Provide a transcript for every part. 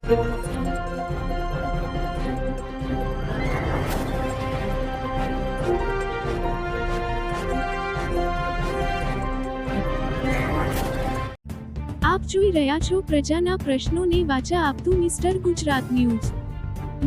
આપ જોઈ રહ્યા છો પ્રજાના પ્રશ્નોને વાચા આપતું મિસ્ટર ગુજરાત ન્યૂઝ।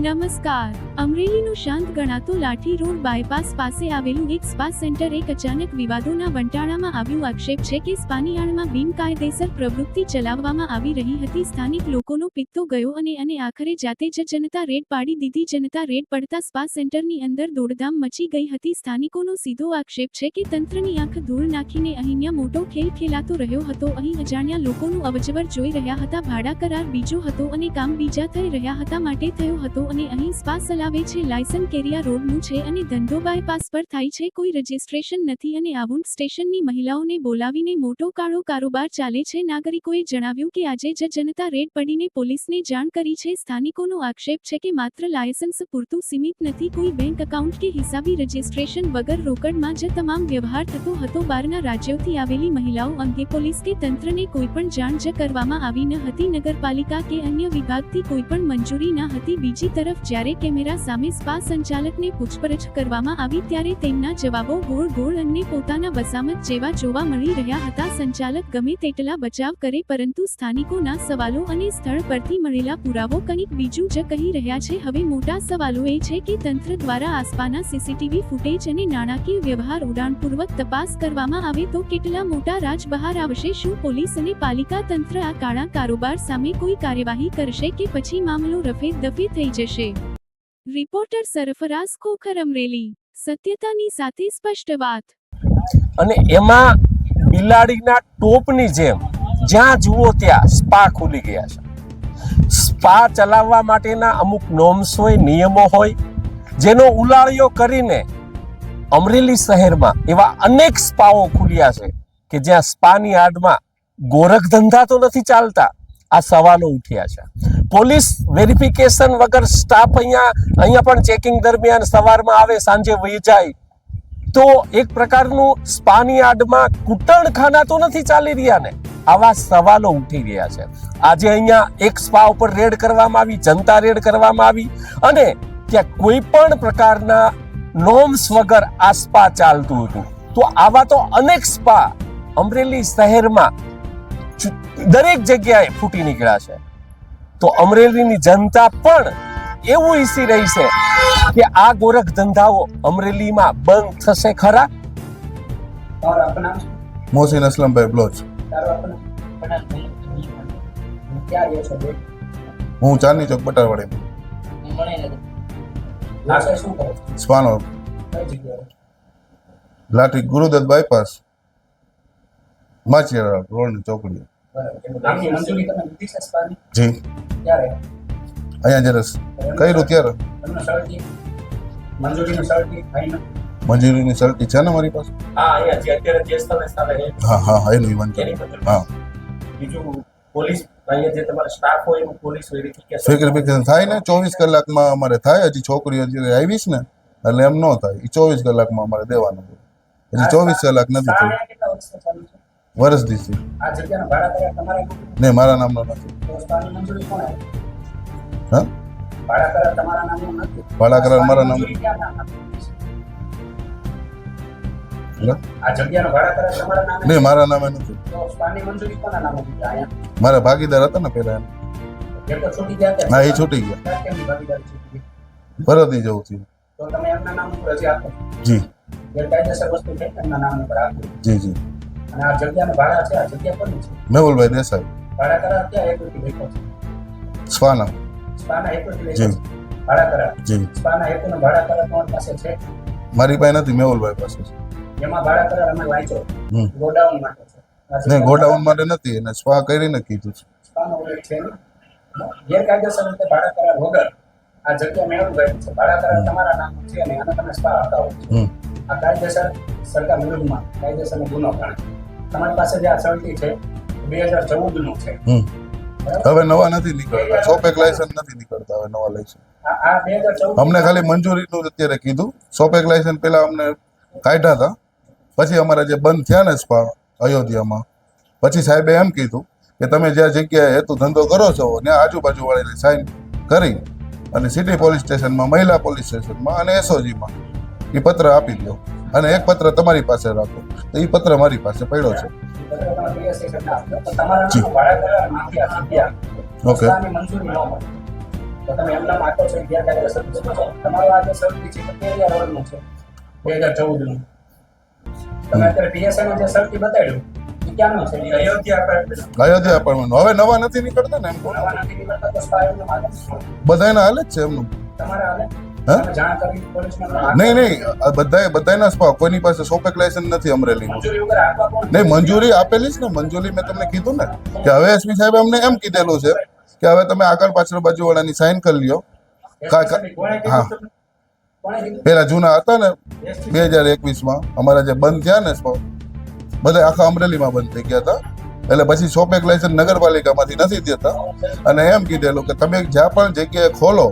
નમસ્કાર। અમરેલીનું શાંત ગણાતો લાઠી રોડ બાયપાસ પાસે આવેલું એક સ્પા સેન્ટર એક અચાનક વિવાદોના વંટાળામાં આવ્યું। આક્ષેપ છે કે સ્પાની આડમાં બિનકાયદેસર પ્રવૃત્તિ ચલાવવામાં આવી રહી હતી। સ્થાનિક લોકોનો પિત્તો ગયો અને આખરે જાતે જ જનતા રેડ પાડી દીધી। જનતા રેડ પડતા સ્પા સેન્ટરની અંદર દોડધામ મચી ગઈ હતી। સ્થાનિકોનો સીધો આક્ષેપ છે કે તંત્રની આંખ ધૂળ નાખીને અહીંયા મોટો ખેલ ખેલાતો રહ્યો હતો। અહીં અજાણ્યા લોકોનું અવરજવર જોઈ રહ્યા હતા। ભાડા કરાર બીજો હતો અને કામ બીજા થઈ રહ્યા હતા માટે થયો હતો। અને અહીં સ્પા ચલાવે છે, લાયસન્સ કેરિયા રોડનું છે અને ધંધો બાયપાસ પર થાય છે, કોઈ રજિસ્ટ્રેશન નથી અને આવુંટ સ્ટેશનની મહિલાઓને બોલાવીને મોટો કાળો કારોબાર ચાલે છે। નાગરિકોએ જણાવ્યું કે આજે જ જનતા રેડ પડીને પોલીસને જાણ કરી છે। સ્થાનિકોનો આક્ષેપ છે કે માત્ર લાયસન્સ પૂરતું સીમિત નથી, કોઈ બેંક એકાઉન્ટ કે હિસાબી રજિસ્ટ્રેશન વગર રોકડમાં જ તમામ વ્યવહાર થતો હતો। બહારના રાજ્યોથી આવેલી મહિલાઓ અંગે પોલીસ કે તંત્રને કોઈપણ જાણ જ કરવામાં આવી ન હતી। નગરપાલિકા કે અન્ય વિભાગથી કોઈપણ મંજૂરી ન હતી। બીજી તરફ જ્યારે કેમેરા સામે સ્પા સંચાલકને પૂછપરછ કરવામાં આવી ત્યારે તેમના જવાબો ગોળ અને પોતાના વસામત જેવા જોવા મળી રહ્યા હતા। સંચાલક ગમે તેટલા બચાવ કરે પરંતુ સ્થાનિકોના સવાલો અને સ્થળ પરથી મળેલા પુરાવો કંઈક બીજું જ કહી રહ્યા છે। હવે મોટા સવાલો એ છે કે તંત્ર દ્વારા આસપાસના સીસીટીવી ફૂટેજ અને નાણાકીય વ્યવહાર ઉડાણપૂર્વક તપાસ કરવામાં આવે તો કેટલા મોટા રાજ બહાર આવશે। શું પોલીસ અને પાલિકા તંત્ર આ કાળા કારોબાર સામે કોઈ કાર્યવાહી કરશે કે પછી મામલો રફે દફે થઈ જશે? રિપોર્ટર સરફરાઝ ખોખર, અમરેલી। સત્યતાની સાથે સ્પષ્ટ વાત। અને એમાં બિલાડીના ટોપની જેમ જ્યાં જુઓ ત્યાં સ્પા ખુલી ગયા છે। સ્પા ચલાવવા માટેના અમુક નોર્મ્સ હોય, નિયમો હોય, જેનો ઉલાળ્યો કરીને અમરેલી શહેરમાં એવા અનેક સ્પાઓ ખુલ્યા છે કે જ્યાં સ્પાની આડમાં ગોરખ ધંધા તો નથી ચાલતા। આ સવાલો ઉઠ્યા છે। પોલીસ વેરિફિકેશન વગર સ્ટાફ અહીંયા પણ ચેકિંગ દરમિયાન સવારમાં આવે, સાંજે વહી જાય, તો એક પ્રકારનું સ્પાની આડમાં કૂટણખાના તો નથી ચાલી રહ્યા ને? આવા સવાલો ઉઠી રહ્યા છે। આજે અહીંયા એક સ્પા ઉપર રેડ કરવામાં આવી, જનતા રેડ કરવામાં આવી અને ત્યાં કોઈ પણ પ્રકારના નોર્મ્સ વગર આ સ્પા ચાલતું હતું। તો આવા તો અનેક સ્પા અમરેલી શહેરમાં દરેક જગ્યાએ ફૂટી નીકળ્યા છે। તો અમરેલીની જનતા પણ એવું ઈચ્છી રહી છે કે આ ગોરખ ધંધાઓ અમરેલીમાં બંધ થશે ખરા? મોહસિન અસલમભાઈ બ્લોચ। હું ચાંદની ચોક બટારવાડી સ્પાનો લાઠી ગુરુદત્ત બાયપાસ માચિયારા રોડની ચોકડી। જી અહીંયા જરા કર્યું ત્યારે મંજૂરીની સર્ટી છે ને મારી પાસે? હા એનું હા વેરિફિકેશન થાય ને 24 કલાકમાં અમારે થાય। હજી છોકરીઓ અત્યારે આવીશ ને એટલે એમ ન થાય, એ 24 કલાકમાં અમારે દેવાનું હોય। હજી 24 કલાક નથી થયું, વર્ષ દીધી નહીં, મારા નામનો નથી। હા ભાડા કરાર મારા નામ નહીં, મારા નામે નથી। મારા ભાગીદાર હતા ને પેલા એમ। હા એ છૂટી ગયા, ભરતી જવું થયું। જી જી જી મેહુલભાઈ દેસાઈ સ્વાના। જી જી મારી પાસે નથી, મેહુલભાઈ પાસે છે। નહીં ગોડાઉન માટે નથી, એને સ્પા કરીને કીધું છે। ગેરકાયદેસર રીતે ભાડા કરાર વગર આ જગ્યા મેળવવી છે, ભાડા કરાર તમારા નામ છે અને આને તમે સ્પા અપાવો છો। આ કાયદેસર સરકાર વિરુદ્ધમાં કાયદેસરનો ગુનો ગણાય। તમારી પાસે જે આ સર્ટી છે 2014 નું છે, હવે નવા નથી નીકળતા, સોપેક લાયસન્સ નથી નીકળતા હવે નવા લાયસન્સ। આ 2014 અમને ખાલી મંજૂરીનું અત્યારે કીધું, સોપેક લાયસન્સ પેલા અમને કાઢ્યા હતા, પછી અમારા જે બંધ થયા ને સ્પા અયોધ્યામાં, પછી સાહેબે એમ કીધું કે તમે જ્યાં જગ્યાએ હેતુ ધંધો કરો છો ત્યાં આજુબાજુ વાળાને સાઇન કરી અને સિટી પોલીસ સ્ટેશનમાં, મહિલા પોલીસ સ્ટેશનમાં અને એસઓજીમાં એ પત્ર આપી દો અને એક પત્ર તમારી પાસે રાખો. તો એ પત્ર મારી પાસે પડ્યો છે. ઓકે. તો તમે એમના માટે છે ગેરકાયદેસર તમારો આ જે સર્ટી છે તે રોડનું છે 2014 નું. તમે અત્યારે પીએસઆઈ નો જે સર્ટી બતાડ્યું એ ક્યાંનું છે? અયોધ્યા અપાર્ટમેન્ટ હવે નવા નથી નીકળતા ને એમ કહું. નવા નથી નીકળતા તો સ્પાયરનું હાલે બધાના હાલે જ છે એમનું. તમારે હાલે હા? તમે જાણ કરી પોલીસને નહીં આ બધાના સ્પા કોઈની પાસે સોપેક લાયસન્સ નથી અમરેલીમાં. મંજૂરી વગર આપવા કોણ? નહીં મંજૂરી આપેલી જ ને. મંજૂરી મેં તમને કીધું ને કે હવે એસપી સાહેબ અમને એમ કીધેલું છે કે હવે તમે આગળ પાછળ બાજુ વાળાની સાઇન કરી લ્યો. હા પેલા જૂના હતા ને 2021માં અમારા જે બંધ થયા ને સ્પા બધા આખા અમરેલીમાં બંધ થઈ ગયા હતા. એટલે પછી સોપેક લાયસન્સ નગરપાલિકામાંથી નથી દેતા અને એમ કીધેલું કે તમે જ્યાં પણ જગ્યાએ ખોલો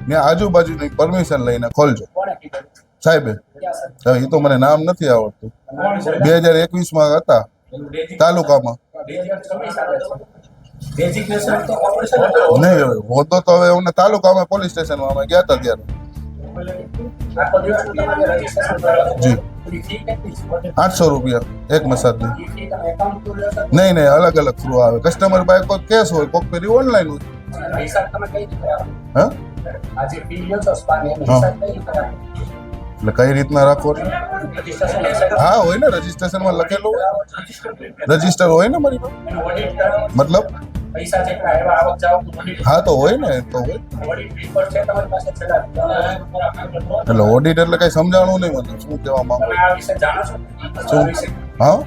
ત્યાં આજુબાજુની પરમિશન લઈને ખોલજો. સાહેબે હવે એ તો મને નામ નથી આવડતું. 2021માં હતા તાલુકામાં. નહીં હવે હોતો તો હવે અમને તાલુકામાં પોલીસ સ્ટેશનમાં અમે ગયા હતા ત્યારે. જી 800 રૂપિયા એક મસાજની. નહીં અલગ અલગ થ્રુ આવે. કસ્ટમર પાસે કોઈ કેસ હોય કોક ફેરી ઓનલાઈન હોય. હા એટલે કઈ રીતના રાખો? હા હોય ને રજીસ્ટ્રેશનમાં લખેલું હોય. રજીસ્ટર હોય ને મારી પાસે. મતલબ હા તો હોય ને તો હોય. એટલે ઓડિટ એટલે કઈ સમજાણું નહીં મને શું કહેવા માંગુ. શું? હા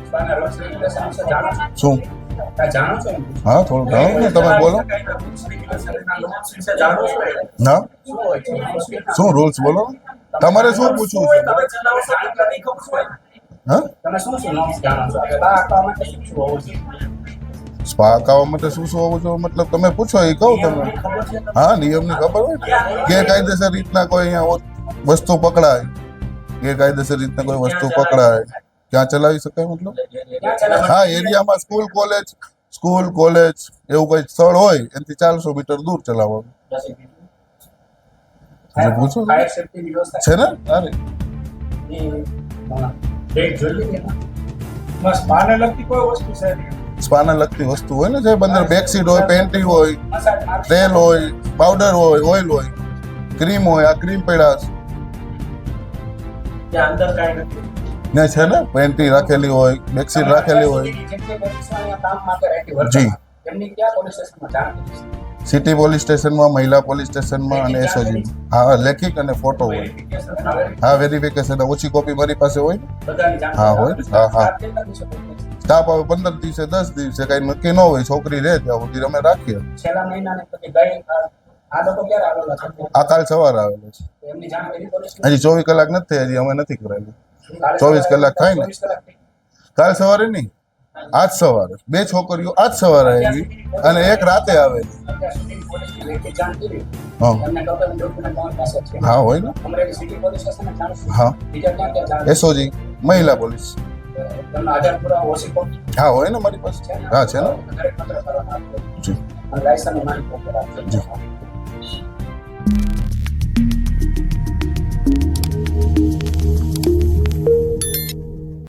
શું? હા થોડું જાણો ને તમે બોલો. હા શું રૂલ્સ બોલો. તમારે શું પૂછવું છે? હા સ્પા અકાવવા માટે શું હોવું જોઈએ મતલબ તમે પૂછો એ કહું તમે. હા નિયમની ખબર હોય ને. ગેરકાયદેસર રીતના કોઈ અહીંયા વસ્તુ પકડાય, ગેરકાયદેસર રીતના કોઈ વસ્તુ પકડાય ક્યાં ચલાવી શકાય મતલબ. હા એરિયામાં સ્કૂલ કોલેજ એવું કોઈ સ્થળ હોય એનાથી 400 મીટર દૂર ચલાવવાનું. એટલે પૂછો છે ને. અરે સ્પાને લગતી વસ્તુ હોય ને સાહેબ અંદર બેકસીટ હોય, પેન્ટી હોય, તેલ હોય, પાવડર હોય, ઓઇલ હોય, ક્રીમ હોય. આ ક્રીમ પેડાસ ને છે ને પેન્ટી રાખેલી હોય, બેકસીટ રાખેલી હોય. જી સિટી પોલીસ સ્ટેશનમાં, મહિલા પોલીસ સ્ટેશનમાં અને એસઓજી. હા લેખિત અને ફોટો હોય. હા વેરિફિકેશન ઓછી કોપી મારી પાસે હોય. હા હોય. હા સ્ટાફ આવે 15 દિવસે 10 દિવસે કઈ નક્કી ન હોય. છોકરી રહે ત્યાં સુધી અમે રાખીએ. આ કાલ સવારે આવેલો છે. હજી 24 કલાક નથી થઈ. હજી અમે નથી કરાયેલું. 24 કલાક થાય ને. કાલ સવારે નહીં આજ સવારે 2 છોકરીઓ આજ સવારે આવી અને એક રાતે આવેલી. હા હોય ને. હા એસઓજી મહિલા પોલીસ. હા હોય ને મારી પાસે. હા છે ને. જી જી.